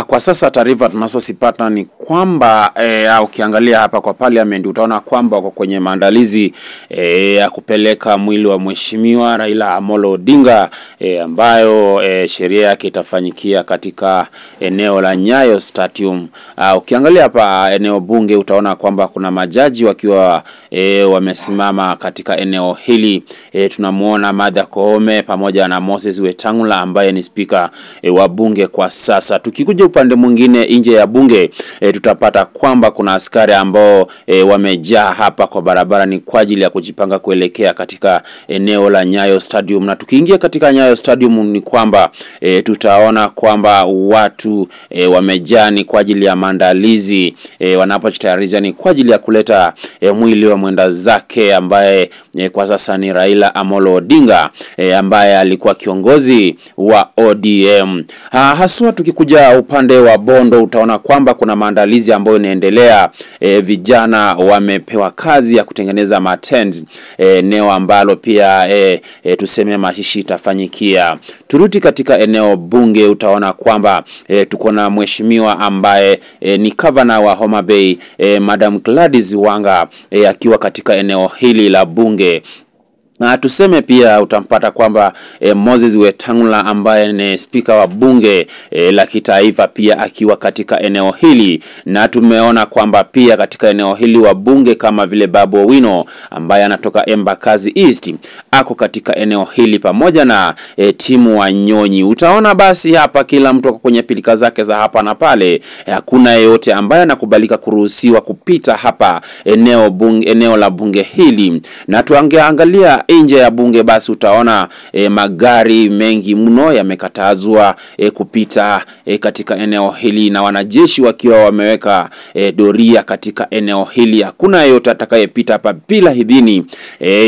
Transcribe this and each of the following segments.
Kwa sasa taarifa tunazosipata ni kwamba ukiangalia hapa kwa parliament utaona kwamba wako kwenye maandalizi ya kupeleka mwili wa mheshimiwa Raila Amolo Odinga ambayo sheria yake itafanyikia katika eneo la Nyayo Stadium. Ukiangalia hapa eneo bunge utaona kwamba kuna majaji wakiwa wamesimama katika eneo hili. Tunamuona Martha Koome pamoja na Moses Wetangula ambaye ni speaker wa bunge kwa sasa. Tukikuja upande mwingine nje ya bunge tutapata kwamba kuna askari ambao wamejaa hapa kwa barabara ni kwa ajili ya kujipanga kuelekea katika eneo la Nyayo Stadium. Na tukiingia katika Nyayo Stadium ni kwamba tutaona kwamba watu wamejaa ni kwa ajili ya maandalizi wanapojitayarisha ni kwa ajili ya kuleta mwili wa mwenda zake ambaye kwa sasa ni Raila Amolo Odinga ambaye alikuwa kiongozi wa ODM. Haswa tukikuja upande wa Bondo utaona kwamba kuna maandalizi ambayo inaendelea. Vijana wamepewa kazi ya kutengeneza matent eneo ambalo pia tuseme mashishi itafanyikia. Turuti katika eneo bunge utaona kwamba tuko na mheshimiwa ambaye ni governor wa Homa Bay Madam Gladys Wanga akiwa katika eneo hili la bunge. Na tuseme pia utampata kwamba Moses Wetangula ambaye ni speaker wa bunge la kitaifa pia akiwa katika eneo hili. Na tumeona kwamba pia katika eneo hili wa bunge kama vile Babu Owino ambaye anatoka Embakasi East ako katika eneo hili pamoja na timu wa Nyonyi. Utaona basi hapa kila mtu kwenye pilika zake za hapa na pale. Hakuna yeyote ambaye anakubalika kuruhusiwa kupita hapa eneo la bunge hili. Na tuangalia nje ya bunge basi utaona magari mengi mno yamekatazwa kupita katika eneo hili na wanajeshi wakiwa wameweka doria katika eneo hili. Hakuna yeyote atakayepita hapa bila idhini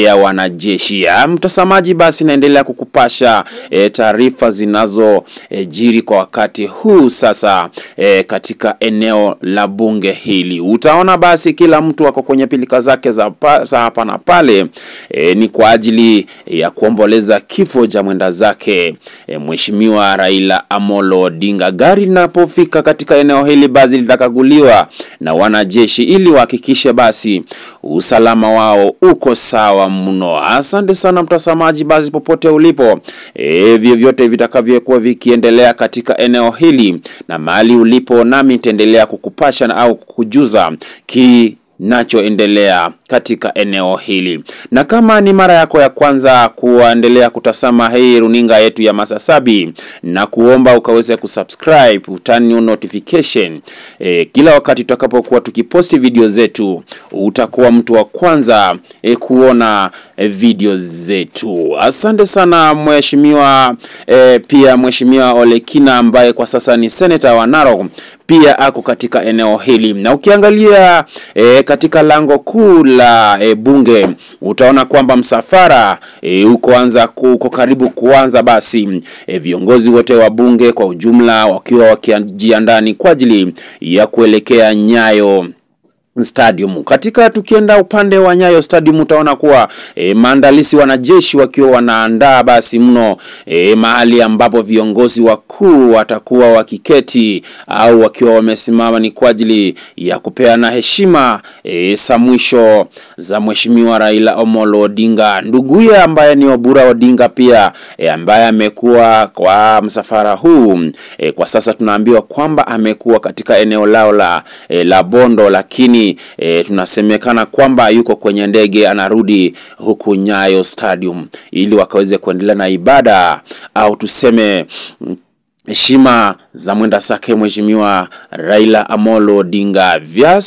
ya wanajeshi. Mtazamaji, basi naendelea kukupasha taarifa zinazojiri kwa wakati huu sasa katika eneo la bunge hili. Utaona basi kila mtu wako kwenye pilika zake za hapa na pale ni kwa ajili ya kuomboleza kifo cha mwenda zake mheshimiwa Raila Amolo Odinga. Gari linapofika katika eneo hili basi litakaguliwa na wanajeshi ili wahakikishe basi usalama wao uko sawa mno. Asante sana mtazamaji, basi popote ulipo vyovyote vitakavyokuwa vikiendelea katika eneo hili na mahali ulipo, nami nitaendelea kukupasha au kukujuza nachoendelea katika eneo hili. Na kama ni mara yako ya kwanza kuendelea kutazama hii runinga yetu ya Masasabi, na kuomba ukaweze kusubscribe, utani notification kila wakati tutakapokuwa tukiposti video zetu, utakuwa mtu wa kwanza kuona video zetu. Asante sana mheshimiwa pia mheshimiwa Ole Kina ambaye kwa sasa ni senator wa Narok pia ako katika eneo hili. Na ukiangalia katika lango kuu la bunge utaona kwamba msafara uko karibu kuanza. Basi viongozi wote wa bunge kwa ujumla wakiwa wakijiandaa kwa ajili ya kuelekea Nyayo Stadium. Katika tukienda upande wa Nyayo Stadium utaona kuwa maandalizi wanajeshi wakiwa wanaandaa basi mno mahali ambapo viongozi wakuu watakuwa wakiketi au wakiwa wamesimama ni kwa ajili ya kupeana heshima za mwisho za mheshimiwa Raila Amolo Odinga. Nduguye ambaye ni Obura Odinga pia ambaye amekuwa kwa msafara huu kwa sasa tunaambiwa kwamba amekuwa katika eneo lao la Bondo, lakini tunasemekana kwamba yuko kwenye ndege anarudi huku Nyayo Stadium ili wakaweze kuendelea na ibada au tuseme heshima za mwenda zake mheshimiwa Raila Amolo Odinga.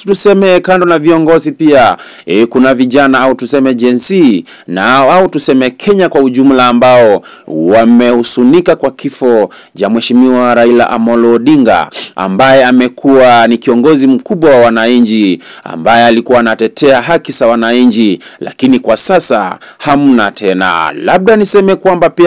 Tuseme kando na viongozi pia kuna vijana au tuseme Gen Z na au tuseme Kenya kwa ujumla ambao wamehusunika kwa kifo cha mheshimiwa Raila Amolo Odinga ambaye amekuwa ni kiongozi mkubwa wa wananchi, ambaye alikuwa anatetea haki za wananchi, lakini kwa sasa hamna tena. Labda niseme kwamba pia